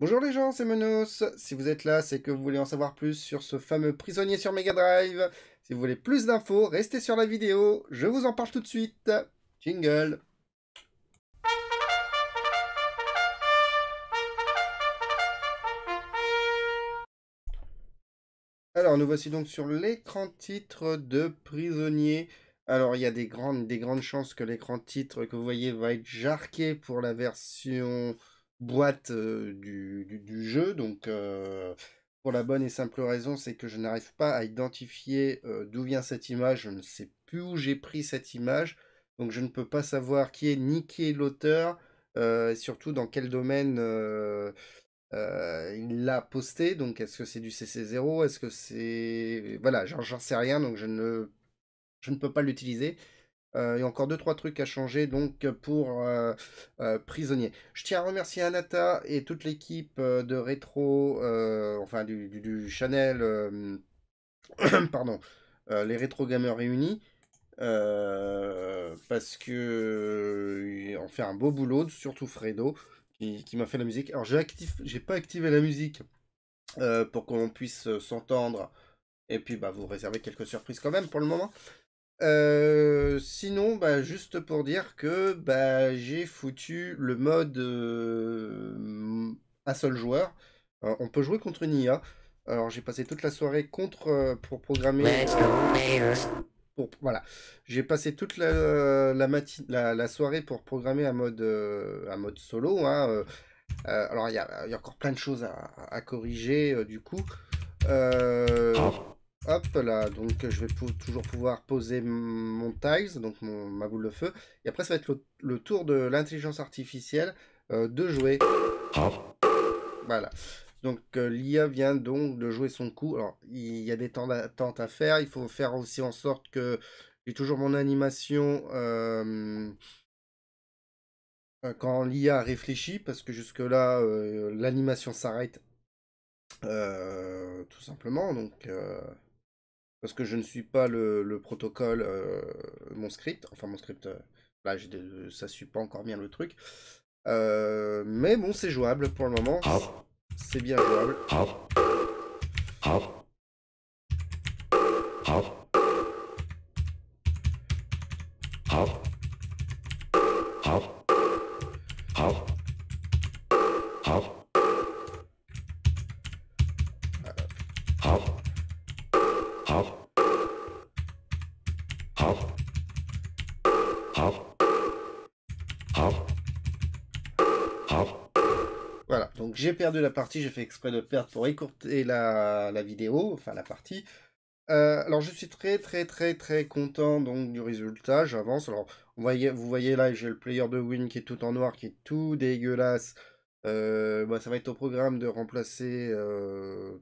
Bonjour les gens, c'est Menos. Si vous êtes là, c'est que vous voulez en savoir plus sur ce fameux prisonnier sur Mega Drive. Si vous voulez plus d'infos, restez sur la vidéo. Je vous en parle tout de suite. Jingle. Alors, nous voici donc sur l'écran titre de prisonnier. Alors, il y a des grandes chances que l'écran titre que vous voyez va être jarqué pour la version boîte du jeu. Donc, pour la bonne et simple raison, c'est que je n'arrive pas à identifier d'où vient cette image. Je ne sais plus où j'ai pris cette image. Donc, je ne peux pas savoir qui est ni qui est l'auteur, et surtout dans quel domaine il l'a posté. Donc, est-ce que c'est du CC0? Est-ce que c'est... Voilà, j'en sais rien, donc je ne peux pas l'utiliser. Il y a encore deux trois trucs à changer donc pour Prisonnier. Je tiens à remercier Anata et toute l'équipe de Rétro, enfin du channel, pardon, les Rétro Gamers Réunis, parce que on fait un beau boulot, surtout Fredo qui m'a fait la musique. Alors j'ai pas activé la musique pour qu'on puisse s'entendre et puis bah vous réservez quelques surprises quand même pour le moment. Sinon, bah, juste pour dire que bah, j'ai foutu le mode un seul joueur. On peut jouer contre une IA. Alors j'ai passé toute la soirée pour programmer. Voilà, j'ai passé toute la soirée pour programmer un mode solo, hein. Alors il y a encore plein de choses à corriger du coup. Euh, Hop là, donc je vais toujours pouvoir poser mon tiles, donc ma boule de feu. Et après, ça va être le tour de l'intelligence artificielle de jouer. Voilà. Donc l'IA vient donc de jouer son coup. Alors, il y a des temps d'attente à faire. Il faut faire aussi en sorte que j'ai toujours mon animation quand l'IA réfléchit, parce que jusque-là, l'animation s'arrête tout simplement. Donc, parce que je ne suis pas le protocole, mon script, enfin mon script, là, ça suit pas encore bien le truc. Mais bon, c'est jouable pour le moment. C'est bien jouable. Voilà, donc j'ai perdu la partie, j'ai fait exprès de perdre pour écourter la vidéo, enfin la partie. Alors je suis très content donc du résultat, j'avance. Alors vous voyez là, j'ai le player de Win qui est tout en noir, qui est tout dégueulasse. Bah, ça va être au programme de remplacer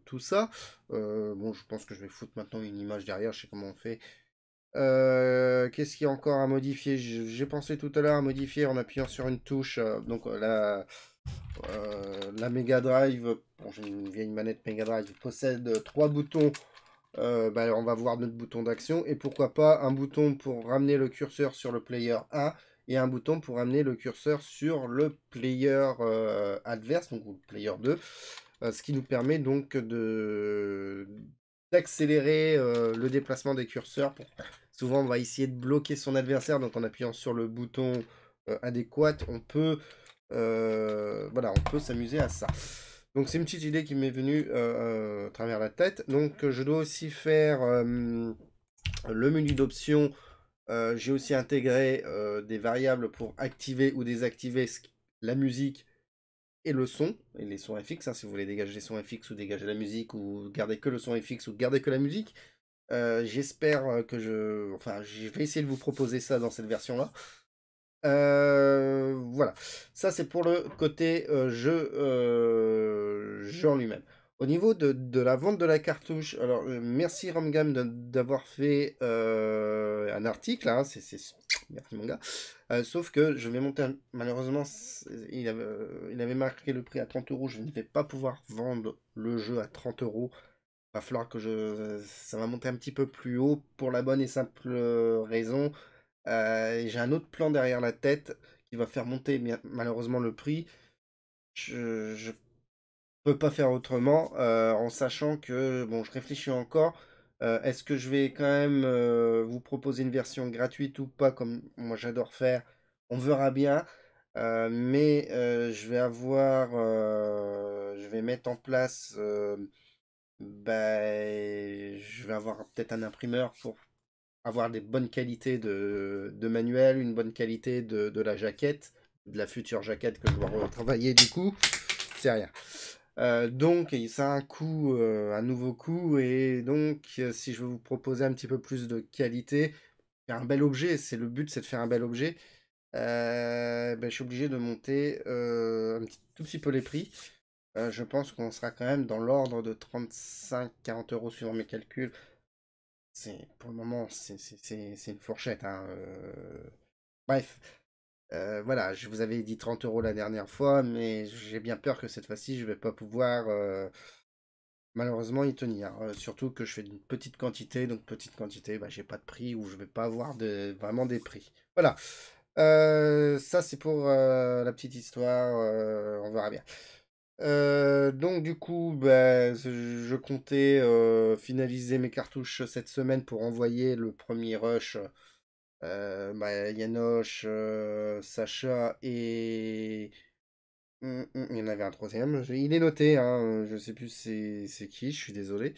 tout ça. Bon, je pense que je vais foutre maintenant une image derrière, je sais comment on fait. Qu'est-ce qu'il y a encore à modifier? J'ai pensé tout à l'heure à modifier en appuyant sur une touche. Donc la Mega Drive, bon, j'ai une vieille manette Mega Drive, possède trois boutons. Bah, on va voir notre bouton d'action et pourquoi pas un bouton pour ramener le curseur sur le player 1 et un bouton pour ramener le curseur sur le player adverse, donc le player 2, ce qui nous permet donc d'accélérer le déplacement des curseurs. Souvent, on va essayer de bloquer son adversaire, donc en appuyant sur le bouton adéquat, voilà, on peut s'amuser à ça. Donc c'est une petite idée qui m'est venue à travers la tête. Donc je dois aussi faire le menu d'options. J'ai aussi intégré des variables pour activer ou désactiver la musique et le son, et les sons FX, hein, si vous voulez dégager les sons FX ou dégager la musique, ou garder que le son FX ou garder que la musique. J'espère Enfin, je vais essayer de vous proposer ça dans cette version-là. Voilà, ça c'est pour le côté jeu en lui-même. Au niveau de la vente de la cartouche, alors merci Ramgam d'avoir fait un article, hein, merci mon gars. Sauf que je vais monter, malheureusement, il avait marqué le prix à 30 euros, je ne vais pas pouvoir vendre le jeu à 30 euros. Va falloir que ça va monter un petit peu plus haut pour la bonne et simple raison. J'ai un autre plan derrière la tête qui va faire monter malheureusement le prix. Je peux pas faire autrement, en sachant que, bon, je réfléchis encore. Est-ce que je vais quand même vous proposer une version gratuite ou pas, comme moi j'adore faire? On verra bien. Mais je vais mettre en place, je vais avoir peut-être un imprimeur pour avoir des bonnes qualités de manuel, une bonne qualité de la jaquette, de la future jaquette que je dois retravailler du coup. C'est rien. Donc, ça a un coût, un nouveau coût, et donc, si je veux vous proposer un petit peu plus de qualité, faire un bel objet, c'est le but, c'est de faire un bel objet, je suis obligé de monter tout petit peu les prix. Je pense qu'on sera quand même dans l'ordre de 35-40 euros suivant mes calculs. Pour le moment, c'est une fourchette, hein. Bref, voilà, je vous avais dit 30 euros la dernière fois, mais j'ai bien peur que cette fois-ci, je vais pas pouvoir malheureusement y tenir. Surtout que je fais d'une petite quantité, donc petite quantité, j'ai pas de prix ou je vais pas avoir vraiment des prix. Voilà. Ça, c'est pour la petite histoire. On verra bien. Donc du coup, je comptais finaliser mes cartouches cette semaine pour envoyer le premier rush. Yanoche, Sacha et il y en avait un troisième. Il est noté, hein, je sais plus c'est qui, je suis désolé.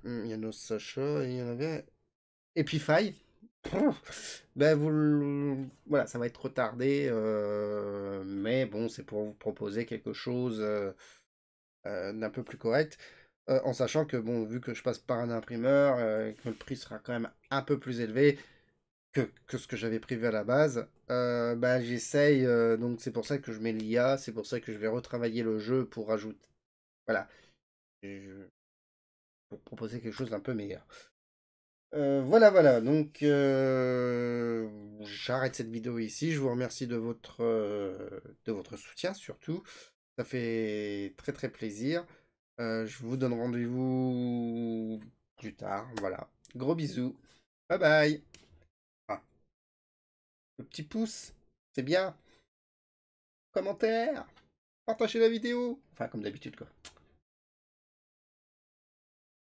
Yanoche, Sacha, et il y en avait Epify. Voilà, ça va être retardé, mais bon, c'est pour vous proposer quelque chose d'un peu plus correct, en sachant que, bon, vu que je passe par un imprimeur, que le prix sera quand même un peu plus élevé que ce que j'avais prévu à la base, j'essaye, donc c'est pour ça que je mets l'IA, c'est pour ça que je vais retravailler le jeu pour rajouter, voilà, pour proposer quelque chose d'un peu meilleur. Voilà, donc j'arrête cette vidéo ici. Je vous remercie de votre soutien surtout. Ça fait très très plaisir. Je vous donne rendez-vous plus tard. Voilà. Gros bisous. Bye bye. Ah, le petit pouce, c'est bien. Commentaire. Partagez la vidéo. Enfin, comme d'habitude, quoi.